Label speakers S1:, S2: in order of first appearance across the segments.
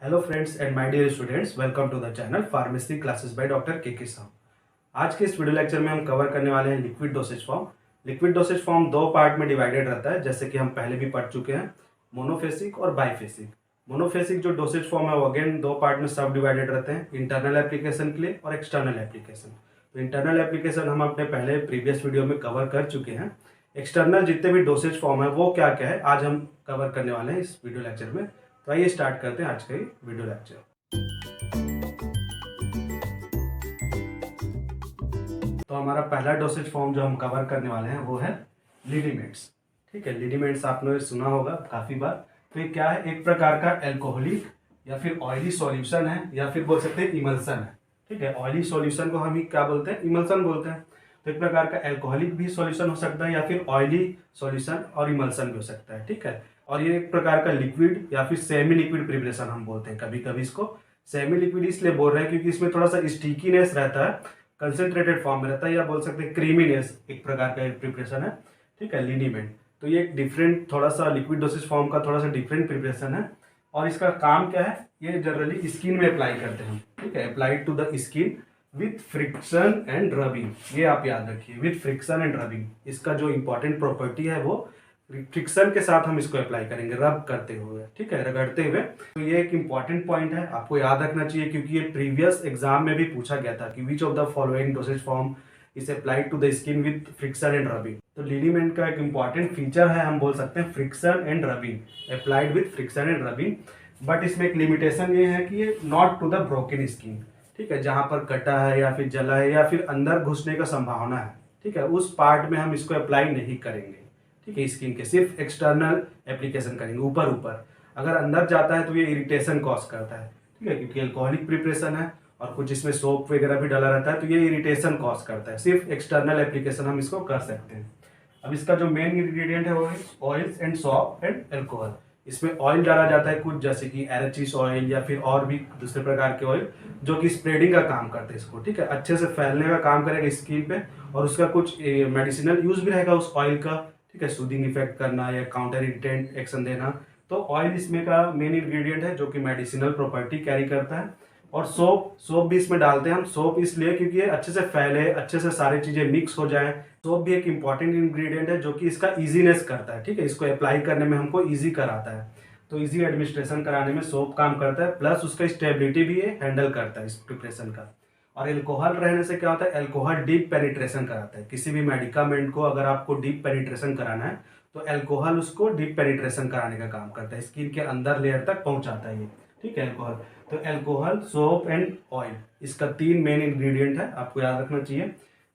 S1: Hello friends and my dear students, welcome to the channel pharmacy classes by doctor के साहब। आज के इस वीडियो लेक्चर में हम कवर करने वाले हैं liquid dosage form. Liquid dosage form दो पार्ट में डिवाइडेड रहता है, जैसे कि हम पहले भी पढ़ चुके हैं, मोनोफेसिक और बाइफेसिक। मोनोफेसिक जो डोसेज फॉर्म है वो अगेन दो पार्ट में सब डिवाइडेड रहते हैं, इंटरनल एप्लीकेशन के लिए और एक्सटर्नल एप्लीकेशन। तो इंटरनल एप्लीकेशन हम अपने पहले प्रीवियस वीडियो में कवर कर चुके हैं। एक्सटर्नल जितने भी डोसेज फॉर्म है वो क्या क्या है आज हम कवर करने वाले हैं इस वीडियो लेक्चर में। तो आइए स्टार्ट करते हैं आज का ये वीडियो लेक्चर। तो हमारा पहला डोसेज फॉर्म जो हम कवर करने वाले हैं वो है लिडीमेंट्स। ठीक है, लिडीमेंट्स आपने सुना होगा काफ़ी बार। तो ये क्या है, एक प्रकार का एल्कोहलिक या फिर ऑयली सॉल्यूशन है, या फिर बोल सकते हैं इमल्सन है। ठीक है, ऑयली सॉल्यूशन को हम ही क्या बोलते हैं, इमल्सन बोलते हैं। तो एक प्रकार का एल्कोहलिक भी सॉल्यूशन हो सकता है या फिर ऑयली सॉल्यूशन और इमल्सन भी हो सकता है। ठीक है, और ये एक प्रकार का लिक्विड या फिर सेमी लिक्विड प्रिपरेशन हम बोलते हैं। कभी कभी इसको सेमी लिक्विड इसलिए बोल रहे हैं क्योंकि इसमें थोड़ा सा स्टिकीनेस रहता है, कंसेंट्रेटेड फॉर्म में रहता है, या बोल सकते हैं क्रीमीनेस एक प्रकार का प्रिपरेशन है। ठीक है, लिनीमेंट। तो ये एक डिफरेंट थोड़ा सा लिक्विड डोसेज फॉर्म का थोड़ा सा डिफरेंट प्रिपरेशन है। और इसका काम क्या है, ये जनरली स्किन में अप्लाई करते हैं। ठीक है, applied to the skin with friction and rubbing. ये आप याद रखिए, विथ फ्रिक्शन एंड रबिंग। इसका जो इंपॉर्टेंट प्रॉपर्टी है वो फ्रिक्शन के साथ हम इसको अप्लाई करेंगे, रब करते हुए। ठीक है, रगड़ते हुए। तो ये एक इंपॉर्टेंट पॉइंट है, आपको याद रखना चाहिए, क्योंकि ये प्रीवियस एग्जाम में भी पूछा गया था कि which of the following dosage form is applied to the skin with friction and rubbing. तो लिनीमेंट का एक इंपॉर्टेंट फीचर है, हम बोल सकते हैं friction and rubbing, applied with friction and rubbing. But इसमें एक लिमिटेशन ये है कि ये not to the broken skin. ठीक है, जहां पर कटा है या फिर जला है या फिर अंदर घुसने का संभावना है, ठीक है, उस पार्ट में हम इसको अप्लाई नहीं करेंगे। ठीक है, स्किन के सिर्फ एक्सटर्नल एप्लीकेशन करेंगे, ऊपर ऊपर। अगर अंदर जाता है तो ये इरिटेशन कॉज करता है। ठीक है, क्योंकि अल्कोहलिक प्रिपरेशन है और कुछ इसमें सोप वगैरह भी डाला रहता है, तो ये इरिटेशन कॉज करता है। सिर्फ एक्सटर्नल एप्लीकेशन हम इसको कर सकते हैं। अब इसका जो मेन इंग्रेडिएंट है वो है oils and shop and alcohol. इसमें ऑयल डाला जाता है कुछ, जैसे कि एरेचिस ऑयल या फिर और भी दूसरे प्रकार के ऑयल, जो कि स्प्रेडिंग का काम करते हैं इसको। ठीक है, अच्छे से फैलने का काम करेगा स्किन पे, और उसका कुछ मेडिसिनल यूज भी रहेगा उस ऑयल का। ठीक है, सूदिंग इफेक्ट करना या काउंटर इरिटेंट एक्शन देना। तो ऑयल इसमें का मेन इंग्रेडिएंट है जो कि मेडिसिनल प्रॉपर्टी कैरी करता है। और सोप भी इसमें डालते हैं हम। सोप इसलिए क्योंकि ये अच्छे से फैले, अच्छे से सारी चीजें मिक्स हो जाएं। सोप भी एक इंपॉर्टेंट इंग्रेडिएंट है जो कि इसका इजीनेस करता है। ठीक है, इसको अप्लाई करने में हमको इजी कराता है। तो इजी एडमिनिस्ट्रेशन कराने में सोप काम करता है, प्लस उसका स्टेबिलिटी भी ये हैंडल करता है इस प्रिपरेशन का। और एल्कोहल रहने से क्या होता है, एल्कोहल डीप पेनिट्रेशन कराता है। किसी भी मेडिकामेंट को अगर आपको डीप पेनिट्रेशन कराना है तो एल्कोहल उसको डीप पेनिट्रेशन कराने का काम करता है, स्किन के अंदर लेयर तक पहुंचाता है ये। ठीक है, एल्कोहल। तो एल्कोहल, सोप एंड ऑयल, इसका तीन मेन इंग्रेडिएंट है, आपको याद रखना चाहिए।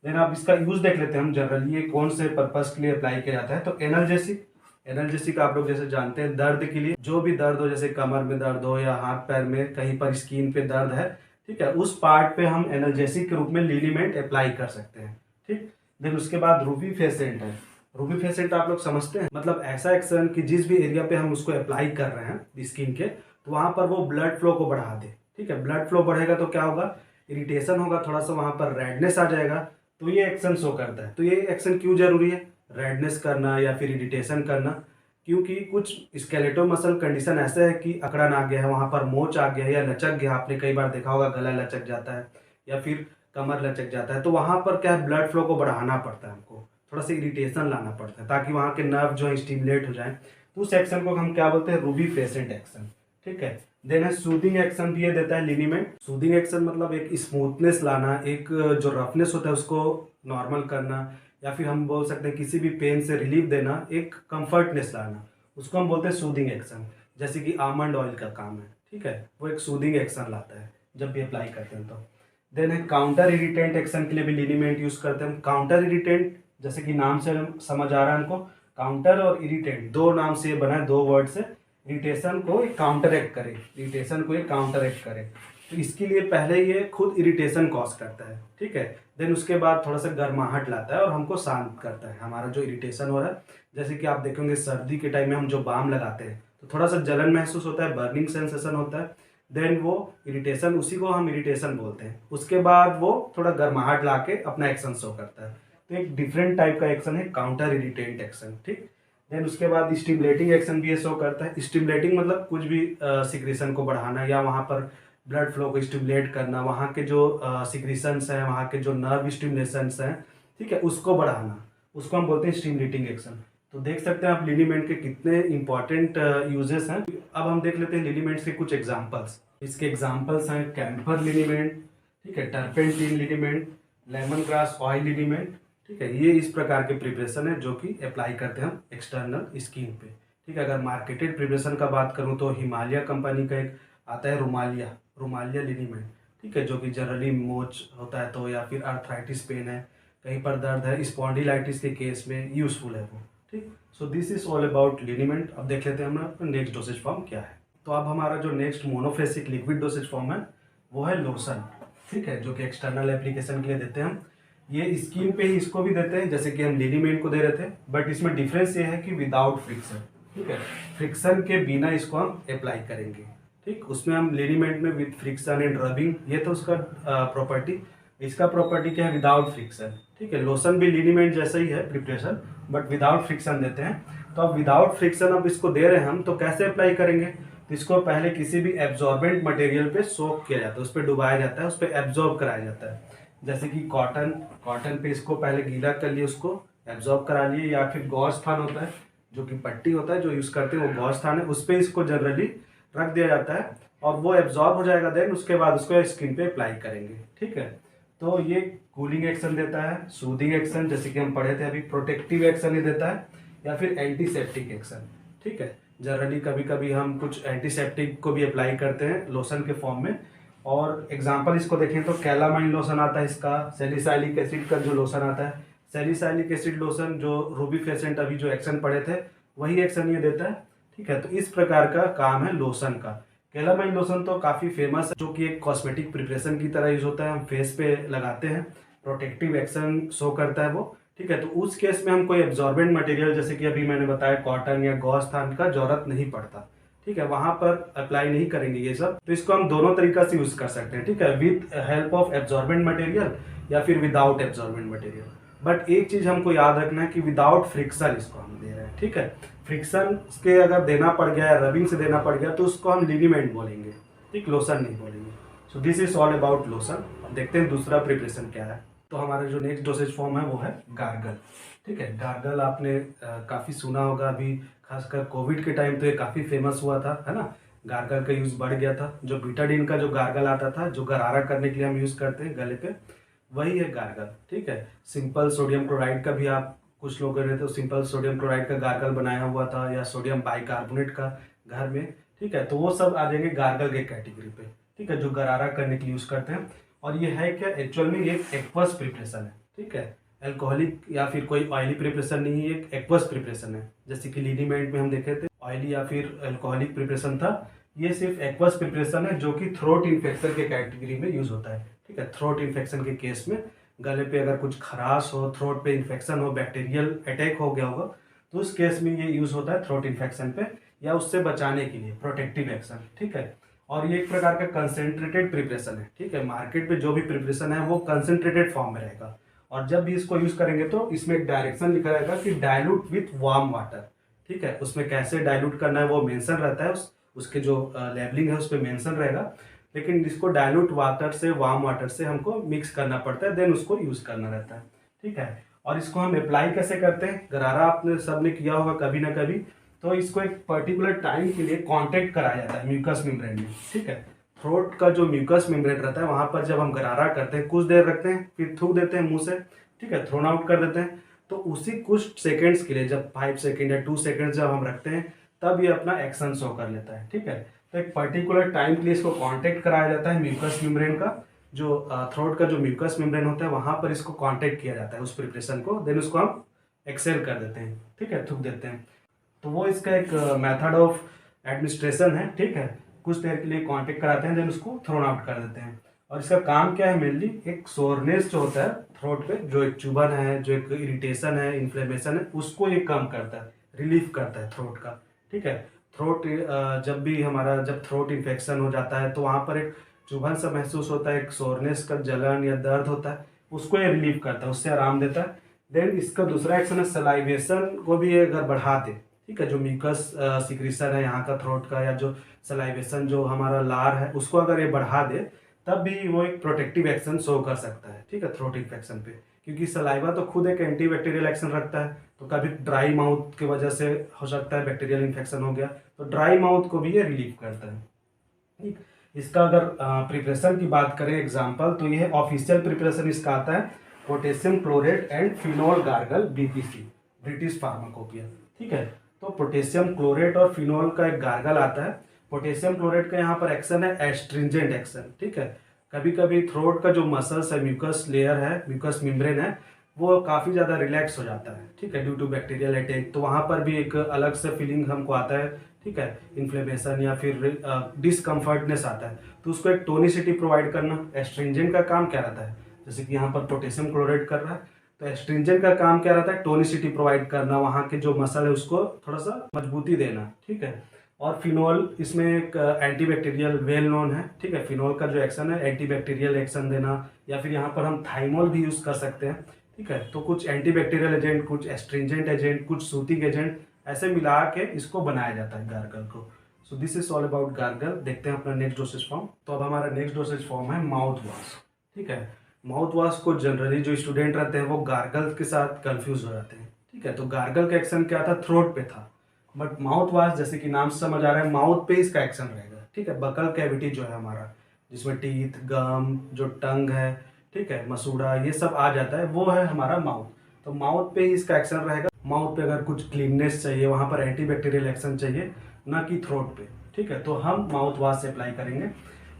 S1: देन आप इसका यूज देख लेते हैं हम जनरली ये कौन से पर्पस के लिए अप्लाई किया जाता है। तो एनाल्जेसिक। एनाल्जेसिक आप लोग जैसे जानते हैं, दर्द के लिए, जो भी दर्द हो, जैसे कमर में दर्द हो या हाथ पैर में कहीं पर स्किन पे दर्द है, ठीक है, उस पार्ट पे हम एनाल्जेसिक के रूप में लिनीमेंट अप्लाई कर सकते हैं। ठीक, देन उसके बाद रूबीफेसेंट है। रूबीफेसेंट आप लोग समझते हैं, मतलब ऐसा एक्शन कि जिस भी एरिया पे हम उसको अप्लाई कर रहे हैं स्किन के, तो वहां पर वो ब्लड फ्लो को बढ़ा दे। ठीक है, ब्लड फ्लो बढ़ेगा तो क्या होगा, इरिटेशन होगा, थोड़ा सा वहां पर रेडनेस आ जाएगा, तो ये एक्शन शो करता है। तो ये एक्शन क्यों जरूरी है, रेडनेस करना या फिर इरिटेशन करना, क्योंकि कुछ स्केलेटो मसल कंडीशन ऐसे है कि अकड़न आ गया है, वहां पर मोच आ गया है या लचक गया। आपने कई बार देखा होगा गला लचक जाता है या फिर कमर लचक जाता है, तो वहां पर क्या है, ब्लड फ्लो को बढ़ाना पड़ता है हमको, थोड़ा सा इरिटेशन लाना पड़ता है ताकि वहां के नर्व जो है स्टिमुलेट हो जाए। तो उस एक्शन को हम क्या बोलते हैं, रूबीफेसेंट एक्शन। ठीक है, देन है सूदिंग एक्शन भी ये देता है लिनीमेंट। सूदिंग एक्शन मतलब एक स्मूथनेस लाना, एक जो रफनेस होता है उसको नॉर्मल करना, या फिर हम बोल सकते हैं किसी भी पेन से रिलीफ देना, एक कंफर्टनेस लाना, उसको हम बोलते हैं सूदिंग एक्शन। जैसे कि आमंड ऑयल का काम है। ठीक है, वो एक सूदिंग एक्शन लाता है जब भी अप्लाई करते हैं। तो देन है काउंटर इरिटेंट एक्शन के लिए भी लिनीमेंट यूज करते हैं। काउंटर इरिटेंट जैसे कि नाम से समझ आ रहा है हमको, काउंटर और इरिटेंट दो नाम से बना है, दो वर्ड से। इरिटेशन को एक काउंटर एक्ट करे, इरिटेशन को एक काउंटर एक्ट करे, तो इसके लिए पहले ये खुद इरिटेशन कॉज करता है। ठीक है, देन उसके बाद थोड़ा सा गर्माहट लाता है और हमको शांत करता है, हमारा जो इरिटेशन हो रहा है। जैसे कि आप देखेंगे सर्दी के टाइम में हम जो बाम लगाते हैं तो थोड़ा सा जलन महसूस होता है, बर्निंग सेंसेशन होता है। देन वो इरिटेशन, उसी को हम इरिटेशन बोलते हैं। उसके बाद वो थोड़ा गर्माहट ला के अपना एक्शन शो करता है। तो एक डिफरेंट टाइप का एक्शन है काउंटर इरिटेंट एक्शन। ठीक, देन उसके बाद स्टिमुलेटिंग एक्शन भी ये शो करता है। स्टिमुलेटिंग मतलब कुछ भी सिक्रीशन को बढ़ाना या वहाँ पर ब्लड फ्लो को स्टिमुलेट करना, वहाँ के जो सिक्रीशंस हैं, वहाँ के जो नर्व स्टिमुलेशंस हैं, ठीक है, उसको बढ़ाना, उसको हम बोलते हैं स्टिमुलेटिंग एक्शन। तो देख सकते हैं आप लिनीमेंट के कितने इंपॉर्टेंट यूजेस हैं। अब हम देख लेते हैं लिनीमेंट्स के कुछ एग्जांपल्स। इसके एग्जांपल्स हैं कैम्फर लिनीमेंट, ठीक है, टर्पेंटीन लिनीमेंट, लेमन ग्रास ऑयल लिनीमेंट, ठीक है। ये इस प्रकार के प्रिपरेशन है जो कि अप्लाई करते हैं हम एक्सटर्नल स्किन पे, ठीक है। अगर मार्केटेड प्रिपरेशन का बात करूँ तो हिमालय कंपनी का एक आता है रोमालिया लिनीमेंट, ठीक है, जो कि जनरली मोच होता है तो, या फिर आर्थराइटिस पेन है, कहीं पर दर्द है, स्पॉन्डिलाइटिस के केस में यूजफुल है वो, ठीक। So this is all about liniment. अब देख लेते हैं हमारा नेक्स्ट डोसेज फॉर्म क्या है। तो अब हमारा जो next monophasic liquid dosage form है वो है लोशन, ठीक है, जो कि एक्सटर्नल एप्लीकेशन के लिए देते हैं हम। ये स्किन पे ही इसको भी देते हैं जैसे कि हम लिनीमेंट को दे रहे थे, बट इसमें डिफरेंस ये है कि विदाउट फ्रिक्शन, ठीक है, फ्रिक्शन के बिना इसको हम अप्लाई करेंगे, ठीक। उसमें हम लिनीमेंट में विद फ्रिक्शन एंड रबिंग, ये तो उसका प्रॉपर्टी। इसका प्रॉपर्टी क्या है, विदाउट फ्रिक्शन, ठीक है। लोशन भी लिनीमेंट जैसा ही है प्रिपरेशन, बट विदाउट फ्रिक्शन देते हैं। तो अब विदाउट फ्रिक्शन अब इसको दे रहे हैं हम, तो कैसे अप्लाई करेंगे, तो इसको पहले किसी भी एब्जॉर्बेंट मटेरियल पे सोक किया जाता है, उस पर डुबाया जाता है, उस पर एब्जॉर्ब कराया जाता है। जैसे कि कॉटन पे इसको पहले गीला कर लिए, उसको एब्जॉर्ब करा लिए, या फिर गॉज थान होता है जो कि पट्टी होता है जो यूज़ करते हैं, वो गॉज थान है, उस पर इसको जनरली रख दिया जाता है और वो एब्जॉर्ब हो जाएगा। देन उसके बाद उसको स्किन पे अप्लाई करेंगे, ठीक है। तो ये कूलिंग एक्शन देता है, सूदिंग एक्शन जैसे कि हम पढ़े थे अभी, प्रोटेक्टिव एक्शन ही देता है, या फिर एंटीसेप्टिक एक्शन, ठीक है। जनरली कभी कभी हम कुछ एंटीसेप्टिक को भी अप्लाई करते हैं लोशन के फॉर्म में। और एग्जांपल इसको देखें तो कैलामाइन लोशन आता है इसका, सैलिसाइलिक एसिड का जो लोशन आता है, सैलिसाइलिक एसिड लोशन जो रूबीफेसेंट अभी जो एक्शन पढ़े थे वही एक्शन ये देता है, ठीक है। तो इस प्रकार का काम है लोशन का। कैलामाइन लोशन तो काफ़ी फेमस है, जो कि एक कॉस्मेटिक प्रिपरेशन की तरह यूज होता है, हम फेस पे लगाते हैं, प्रोटेक्टिव एक्शन शो करता है वो, ठीक है। तो उस केस में हम कोई एब्जॉर्बेंट मटेरियल जैसे कि अभी मैंने बताया कॉटन या गॉज थान का जरूरत नहीं पड़ता, ठीक है, वहां पर अप्लाई नहीं करेंगे ये सब। तो इसको हम दोनों तरीका से यूज कर सकते हैं, ठीक है, with help of absorbent material या फिर विदाउट एब्जॉर्बेंट मटेरियल। बट एक चीज हमको याद रखना है कि विदाउट फ्रिक्शन इसको हम दे रहे हैं, ठीक है। फ्रिक्शन के अगर देना पड़ गया या रबिंग से देना पड़ गया तो उसको हम लिनीमेंट बोलेंगे, ठीक, लोशन नहीं बोलेंगे। सो this is all about lotion. अब देखते हैं दूसरा प्रिपरेशन क्या है। तो हमारा जो नेक्स्ट डोसेज फॉर्म है वो है गार्गल, ठीक है। गार्गल आपने काफ़ी सुना होगा, अभी खासकर कोविड के टाइम तो ये काफ़ी फेमस हुआ था, है ना। गार्गल का यूज़ बढ़ गया था। जो बीटाडीन का जो गार्गल आता था, जो गरारा करने के लिए हम यूज़ करते हैं गले पे, वही है गार्गल, ठीक है। सिंपल सोडियम क्लोराइड का भी आप कुछ लोग रहे थे, सिंपल सोडियम क्लोराइड का गार्गल बनाया हुआ था, या सोडियम बाइकार्बोनेट का घर में, ठीक है। तो वो सब आ जाएंगे गार्गल के कैटेगरी पे, ठीक है, जो गरारा करने के लिए यूज़ करते हैं। और ये है क्या, एक्चुअल में ये एक्वस प्रिपरेशन है, ठीक है, अल्कोहलिक या फिर कोई ऑयली प्रिपरेशन नहीं है, एक एक्वस प्रिपरेशन है। जैसे कि लिनीमेंट में हम देखे थे ऑयली या फिर अल्कोहलिक प्रिपरेशन था, ये सिर्फ एक्वस प्रिपरेशन है जो कि थ्रोट इन्फेक्शन के कैटेगरी में यूज होता है, ठीक है। थ्रोट इन्फेक्शन के केस में गले पे अगर कुछ खराश हो, थ्रोट पे इन्फेक्शन हो, बैक्टीरियल अटैक हो गया होगा, तो उस केस में ये यूज होता है थ्रोट इन्फेक्शन पे, या उससे बचाने के लिए प्रोटेक्टिव एक्शन, ठीक है। और ये एक प्रकार का कंसेंट्रेटेड प्रिपरेशन है, ठीक है। मार्केट पे जो भी प्रिपरेशन है वो कंसेंट्रेटेड फॉर्म में रहेगा, और जब भी इसको यूज करेंगे तो इसमें एक डायरेक्शन लिखा रहेगा कि डायलूट विथ वार्म वाटर, ठीक है। उसमें कैसे डायलूट करना है वो मेंशन रहता है, उसके जो लेबलिंग है उस पर मेंशन रहेगा, लेकिन इसको डायलूट वाटर से, वार्म वाटर से हमको मिक्स करना पड़ता है, देन उसको यूज करना रहता है, ठीक है। और इसको हम अप्लाई कैसे करते हैं, गरारा आपने सबने किया होगा कभी ना कभी, तो इसको एक पर्टिकुलर टाइम के लिए कांटेक्ट कराया जाता है म्यूकस मेम्ब्रेन में, ठीक है। थ्रोट का जो म्यूकस मेम्ब्रेन रहता है वहां पर जब हम गरारा करते हैं कुछ देर रखते हैं, फिर थूक देते हैं मुंह से, ठीक है, थ्रोन आउट कर देते हैं। तो उसी कुछ सेकेंड्स के लिए, जब 5 सेकेंड या 2 सेकेंड जब हम रखते हैं, तब ये अपना एक्शन शो कर लेता है, ठीक है। तो एक पर्टिकुलर टाइम के लिए इसको कांटेक्ट कराया जाता है म्यूकस मेम्ब्रेन का, जो थ्रोट का जो म्यूकस मेम्ब्रेन होता है वहां पर इसको कांटेक्ट किया जाता है उस प्रिपरेशन को, देन उसको हम एक्सेल कर देते हैं, ठीक है, थूक देते हैं। तो वो इसका एक मेथड ऑफ एडमिनिस्ट्रेशन है, ठीक है। कुछ देर के लिए कांटेक्ट कराते हैं, देन उसको थ्रोन आउट कर देते हैं। और इसका काम क्या है, मेनली एक सोरनेस जो होता है थ्रोट पे, जो एक चुभन है, जो एक इरिटेशन है, इन्फ्लेमेशन है, उसको ये कम करता है, रिलीफ करता है थ्रोट का, ठीक है। थ्रोट जब भी हमारा जब थ्रोट इन्फेक्शन हो जाता है तो वहाँ पर एक चुभन सा महसूस होता है, एक सोरनेस का जलन या दर्द होता है, उसको ये रिलीफ करता है, उससे आराम देता है। देन इसका दूसरा एक्शन है सलाइवेशन को भी ये अगर बढ़ा दे, ठीक है, जो म्यूकस सिक्रीशन है यहाँ का थ्रोट का, या जो सलाइवेशन जो हमारा लार है उसको अगर ये बढ़ा दे, तब भी वो एक प्रोटेक्टिव एक्शन शो कर सकता है, ठीक है, थ्रोट इन्फेक्शन पे। क्योंकि सलाइवा तो खुद एक एंटीबैक्टीरियल एक्शन रखता है, तो कभी ड्राई माउथ की वजह से हो सकता है बैक्टीरियल इन्फेक्शन हो गया, तो ड्राई माउथ को भी ये रिलीव करता है। ठीक, इसका अगर प्रिपरेशन की बात करें एग्जांपल, तो ये ऑफिशियल प्रिपरेशन इसका आता है potassium chlorate and phenol gargle, BPC, British pharmacopoeia. ठीक है, तो पोटेशियम क्लोरेट और फिनोल का एक गार्गल आता है। पोटेशियम क्लोरेट का यहाँ पर एक्शन है एस्ट्रिंजेंट एक्शन। ठीक है, कभी कभी थ्रोट का जो मसल्स है, म्यूकस लेयर है, म्यूकस मेम्ब्रेन है, वो काफ़ी ज़्यादा रिलैक्स हो जाता है, ठीक है, ड्यू टू बैक्टीरियल अटैक, तो वहाँ पर भी एक अलग से फीलिंग हमको आता है, ठीक है, इन्फ्लेमेशन या फिर डिसकम्फर्टनेस आता है, तो उसको एक टोनिसिटी प्रोवाइड करना। एस्ट्रिंजेंट का काम क्या रहता है, जैसे कि यहाँ पर पोटेशियम क्लोराइड कर रहा है, तो एस्ट्रिंजेंट का काम क्या रहता है, टोनिसिटी प्रोवाइड करना, वहाँ के जो मसल है उसको थोड़ा सा मजबूती देना। ठीक है, और फिनोल इसमें एक एंटीबैक्टीरियल वेल नोन है। ठीक है, फिनोल का जो एक्शन है एंटीबैक्टीरियल एक्शन देना, या फिर यहाँ पर हम थाइमोल भी यूज़ कर सकते हैं। ठीक है, तो कुछ एंटीबैक्टीरियल एजेंट, कुछ एस्ट्रिंजेंट एजेंट, कुछ सूथिंग एजेंट, ऐसे मिला के इसको बनाया जाता है गार्गल को। सो this is all about gargle. देखते हैं अपना नेक्स्ट डोसेज फॉर्म। तो अब हमारा नेक्स्ट डोसेज फॉर्म है माउथ वॉश। ठीक है, माउथ वॉश को जनरली जो स्टूडेंट रहते हैं वो गार्गल के साथ कंफ्यूज हो जाते हैं। ठीक है, तो गार्गल का एक्शन क्या था, थ्रोट पे था, बट माउथ वॉश जैसे कि नाम से समझ आ रहा है माउथ पे इसका एक्शन रहेगा। ठीक है, बकल कैविटी जो है हमारा, जिसमें टीथ, गम, जो टंग है, ठीक है, मसूड़ा, ये सब आ जाता है, वो है हमारा माउथ। तो माउथ पे ही इसका एक्शन रहेगा। माउथ पे अगर कुछ क्लीननेस चाहिए, वहाँ पर एंटीबैक्टीरियल एक्शन चाहिए, ना कि थ्रोट पे। ठीक है, तो हम माउथ वॉश से अप्लाई करेंगे।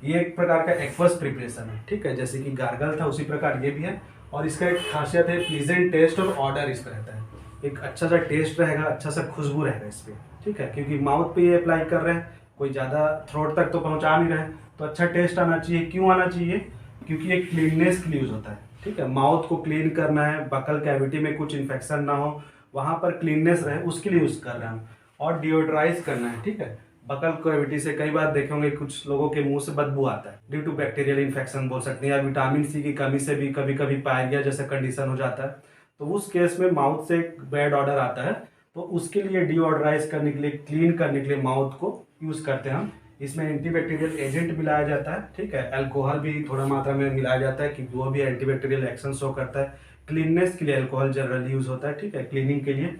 S1: ये एक प्रकार का एक्वस प्रिपरेशन है। ठीक है, जैसे कि गार्गल था उसी प्रकार ये भी है, और इसका एक खासियत है प्लीजेंट टेस्ट और ऑर्डर इसका रहता है। एक अच्छा सा टेस्ट रहेगा, अच्छा सा खुशबू रहेगा इस पर। ठीक है, क्योंकि माउथ पे ये अप्लाई कर रहे हैं, कोई ज़्यादा थ्रोट तक तो पहुँचा नहीं रहे हैं, तो अच्छा टेस्ट आना चाहिए। क्यों आना चाहिए, क्योंकि एक क्लीननेस के लिए यूज़ होता है। ठीक है, माउथ को क्लीन करना है, बकल कैविटी में कुछ इन्फेक्शन ना हो, वहाँ पर क्लीननेस रहे, उसके लिए यूज़ कर रहे हैं हम। और डिओड्राइज करना है। ठीक है, बकल कैविटी से कई बार देखे होंगे कुछ लोगों के मुंह से बदबू आता है, ड्यू टू बैक्टीरियल इन्फेक्शन बोल सकते हैं, या विटामिन सी की कमी से भी कभी कभी पायरिया जैसा कंडीशन हो जाता है, तो उस केस में माउथ से एक बैड ऑर्डर आता है, तो उसके लिए डिओड्राइज करने के लिए, क्लीन करने के लिए माउथ को यूज़ करते हैं हम। इसमें एंटीबैक्टीरियल एजेंट मिलाया जाता है। ठीक है, अल्कोहल भी थोड़ा मात्रा में मिलाया जाता है, क्योंकि वो भी एंटीबैक्टीरियल एक्शन शो करता है। क्लीननेस के लिए अल्कोहल जनरली यूज होता है। ठीक है, क्लीनिंग के लिए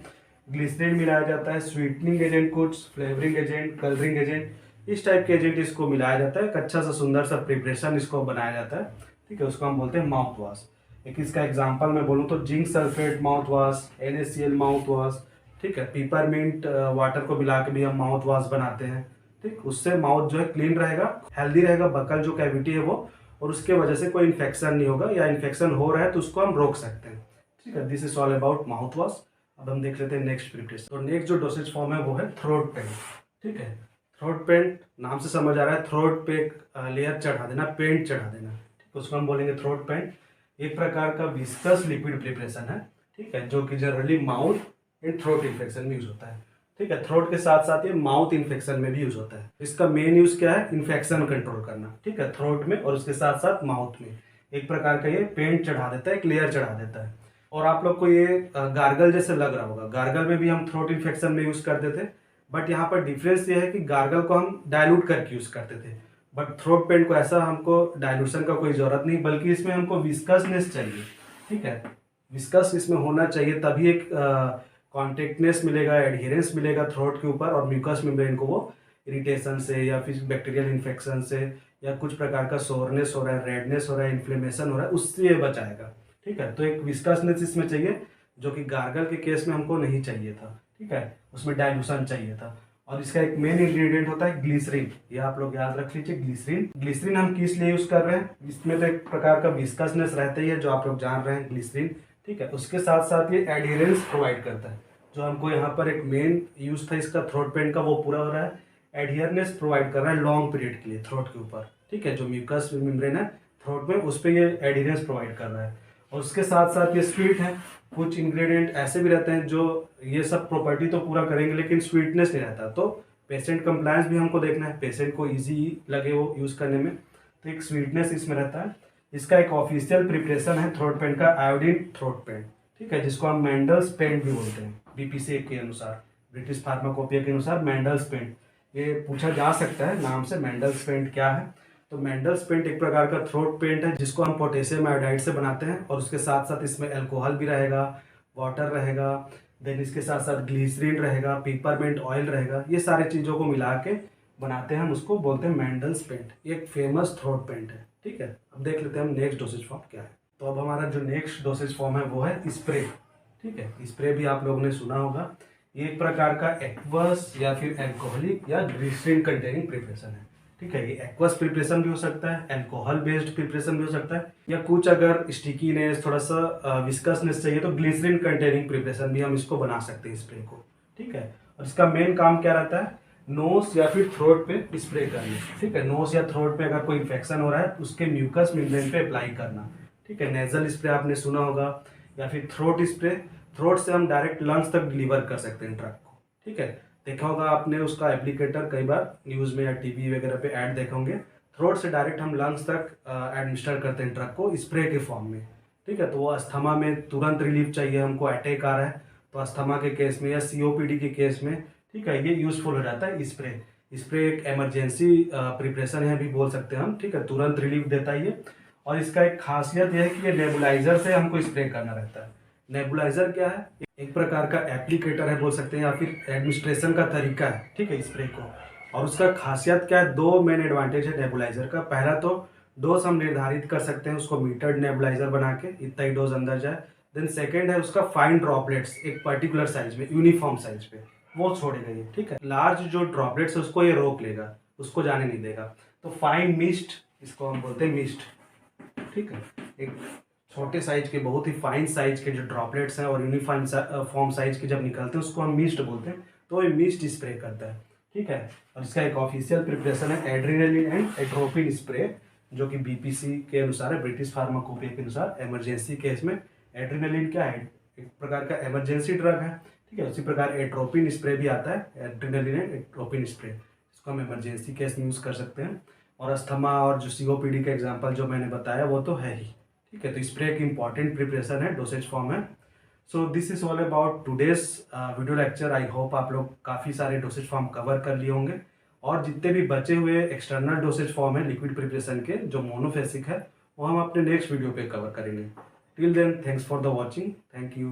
S1: ग्लिसरीन मिलाया जाता है, स्वीटनिंग एजेंट, कुछ फ्लेवरिंग एजेंट, कलरिंग एजेंट, इस टाइप के एजेंट इसको मिलाया जाता है। एक अच्छा सा सुंदर सा प्रिपरेशन इसको बनाया जाता है। ठीक है, उसको हम बोलते हैं माउथ वॉश। एक इसका एग्जाम्पल मैं बोलूँ तो zinc sulphate mouth wash, NaCl mouth wash, ठीक है, पीपरमिंट वाटर को मिला के भी हम माउथ वॉश बनाते हैं। ठीक, उससे माउथ जो है क्लीन रहेगा, हेल्दी रहेगा, बकल जो कैविटी है वो, और उसके वजह से कोई इन्फेक्शन नहीं होगा, या इन्फेक्शन हो रहा है तो उसको हम रोक सकते हैं। ठीक है, this is all about mouth wash. अब हम देख लेते हैं नेक्स्ट प्रिपरेशन। तो नेक्स्ट जो डोसेज फॉर्म है वो है थ्रोट पेंट। ठीक है, थ्रोट पेंट नाम से समझ आ रहा है, थ्रोट पे एक लेयर चढ़ा देना, पेंट चढ़ा देना। ठीक, उसको हम बोलेंगे थ्रोट पेंट। एक प्रकार का विस्कस लिक्विड प्रिपरेशन है। ठीक है, जो कि generally mouth and throat infection में यूज होता है। ठीक है, थ्रोट के साथ साथ ये माउथ इन्फेक्शन में भी यूज होता है। इसका मेन यूज क्या है, इन्फेक्शन कंट्रोल करना। ठीक है, थ्रोट में और उसके साथ साथ माउथ में एक प्रकार का ये पेंट चढ़ा देता है, एक लेयर चढ़ा देता है। और आप लोग को ये गार्गल जैसे लग रहा होगा, गार्गल में भी हम थ्रोट इन्फेक्शन में यूज करते थे, बट यहाँ पर डिफरेंस ये है कि गार्गल को हम डायलूट करके यूज करते थे, बट थ्रोट पेंट को ऐसा हमको डायलूशन का कोई जरूरत नहीं, बल्कि इसमें हमको विस्कसनेस चाहिए। ठीक है, विस्कस इसमें होना चाहिए, तभी एक कॉन्टेक्टनेस मिलेगा, एडहेरेंस मिलेगा थ्रोट के ऊपर, और म्यूकस मेम्ब्रेन को वो इरिटेशन से या फिर बैक्टीरियल इन्फेक्शन से या कुछ प्रकार का सोरनेस हो रहा है, रेडनेस हो रहा है, इन्फ्लेमेशन हो रहा है, उससे ये बचाएगा। ठीक है, तो एक विस्कसनेस इसमें चाहिए, जो कि गार्गल के केस में हमको नहीं चाहिए था। ठीक है, उसमें डाइल्यूशन चाहिए था। और इसका एक मेन इंग्रेडिएंट होता है ग्लिसरीन, ये आप लोग याद रख लीजिए, ग्लिसरीन। ग्लिसरीन हम किस लिए यूज कर रहे हैं, इसमें तो एक प्रकार का विस्कसनेस रहता ही है, जो आप लोग जान रहे हैं, ग्लिसरीन। ठीक है, उसके साथ साथ ये एडहेरेंस प्रोवाइड करता है, जो हमको यहाँ पर एक मेन यूज था इसका थ्रोट पेंट का, वो पूरा हो रहा है। एडहियरनेस प्रोवाइड कर रहा है लॉन्ग पीरियड के लिए थ्रोट के ऊपर। ठीक है, जो म्यूकस मेम्ब्रेन है थ्रोट में, उस पर ये एडहियरेंस प्रोवाइड कर रहा है। और उसके साथ साथ ये स्वीट है। कुछ इंग्रेडिएंट ऐसे भी रहते हैं जो ये सब प्रॉपर्टी तो पूरा करेंगे, लेकिन स्वीटनेस नहीं रहता, तो पेशेंट कंप्लायंस भी हमको देखना है, पेशेंट को ईजी लगे वो यूज़ करने में, तो एक स्वीटनेस इसमें रहता है। इसका एक ऑफिशियल प्रिपरेशन है थ्रोट पेंट का, आयोडीन थ्रोट पेंट। ठीक है, जिसको हम मेंडल्स पेंट भी बोलते हैं बीपीसी के अनुसार, ब्रिटिश फार्माकोपिया के अनुसार मेंडल्स पेंट। ये पूछा जा सकता है नाम से, मेंडल्स पेंट क्या है। तो मेंडल्स पेंट एक प्रकार का थ्रोट पेंट है जिसको हम पोटेशियम आयोडाइड से बनाते हैं, और उसके साथ साथ इसमें अल्कोहल भी रहेगा, वाटर रहेगा, देन इसके साथ साथ ग्लिसरीन रहेगा, पिपरमेंट ऑयल रहेगा, ये सारी चीज़ों को मिला के बनाते हैं हम, उसको बोलते हैं मेंडल्स पेंट। ये एक फेमस थ्रोट पेंट है। ठीक है, अब देख लेते हैं हम नेक्स्ट डोसेज फॉर्म क्या है। तो अब हमारा जो नेक्स्ट डोसेज फॉर्म है वो है स्प्रे। ठीक है, स्प्रे भी आप लोगों ने सुना होगा। ये एक प्रकार का एक्वस या फिर एल्कोहलिक या ग्लिसरीन कंटेनिंग प्रिपरेशन है। ठीक है, ये एक्वस प्रिपरेशन भी हो सकता है, अल्कोहल बेस्ड प्रिपरेशन भी हो सकता है, या कुछ अगर स्टिकीनेस थोड़ा सा विस्कसनेस चाहिए तो ग्लिसरीन कंटेनिंग प्रिपरेशन भी हम इसको बना सकते हैं स्प्रे को। ठीक है, और इसका मेन काम क्या रहता है, नोज या फिर थ्रोट पे स्प्रे करना। ठीक है, नोज या थ्रोट पे अगर कोई इन्फेक्शन हो रहा है उसके म्यूकस मेम्ब्रेन पे अप्लाई करना। ठीक है, नेजल स्प्रे आपने सुना होगा, या फिर थ्रोट स्प्रे, थ्रोट से हम डायरेक्ट लंग्स तक डिलीवर कर सकते हैं ड्रग को। ठीक है, देखा होगा आपने उसका एप्लीकेटर, कई बार न्यूज़ में या टीवी वगैरह पे ऐड देखे होंगे। थ्रोट से डायरेक्ट हम लंग्स तक एडमिनिस्टर करते हैं ड्रग को स्प्रे के फॉर्म में। ठीक है, तो वो अस्थमा में तुरंत रिलीफ चाहिए, हमको अटैक आ रहा है तो अस्थमा के केस में या सीओपीडी के केस में, ठीक है, ये यूजफुल हो जाता है स्प्रे। स्प्रे एक इमरजेंसी प्रिपरेशन है भी बोल सकते हैं हम। ठीक है, तुरंत रिलीफ देता है ये। और इसका एक खासियत यह है कि ये नेबुलाइजर से हमको स्प्रे करना रहता है। नेबुलाइजर क्या है, एक प्रकार का एप्लीकेटर है बोल सकते हैं, या फिर एडमिनिस्ट्रेशन का तरीका है। ठीक है, स्प्रे को। और उसका खासियत क्या है, दो मेन एडवांटेज है नेबुलाइजर का। पहला तो डोज हम निर्धारित कर सकते हैं उसको मीटर्ड नेबुलाइजर बना के, इतना ही डोज अंदर जाए। देन सेकेंड है उसका फाइन ड्रॉपलेट्स एक पर्टिकुलर साइज में, यूनिफॉर्म साइज पे वो छोड़ेगा ये। ठीक है, लार्ज जो ड्रॉपलेट्स है उसको ये रोक लेगा, उसको जाने नहीं देगा। तो फाइन मिस्ट, इसको हम बोलते हैं मिस्ट। ठीक है, एक छोटे साइज के, बहुत ही फाइन साइज के जो ड्रॉपलेट्स हैं और यूनिफॉर्म फॉर्म साइज के जब निकलते हैं उसको हम मिस्ट बोलते हैं। तो ये मिस्ट स्प्रे करता है। ठीक है, और इसका एक ऑफिशियल प्रिपरेशन है एड्रेनालिन एंड एट्रोपिन स्प्रे, जो कि बीपीसी के अनुसार है, ब्रिटिश फार्माकोपिया के अनुसार। इमरजेंसी केस में एड्रेनालिन क्या है, एक प्रकार का इमरजेंसी ड्रग है। ठीक है, उसी प्रकार एट्रोपिन स्प्रे भी आता है, एड्रेनालिन एंड एट्रोपिन स्प्रे, इसको हम इमरजेंसी केस में यूज़ कर सकते हैं। और अस्थमा और जो सीओपीडी का एग्जाम्पल जो मैंने बताया वो तो है ही। ठीक है, तो स्प्रे एक इंपॉर्टेंट प्रिपरेशन है, डोसेज फॉर्म है। सो this is all about today's video lecture. I hope आप लोग काफ़ी सारे डोसेज फॉर्म कवर कर लिए होंगे, और जितने भी बचे हुए एक्सटर्नल डोसेज फॉर्म है लिक्विड प्रिपरेशन के जो मोनोफेसिक है, वो हम अपने नेक्स्ट वीडियो पे कवर करेंगे। Till then, thanks for the watching, thank you.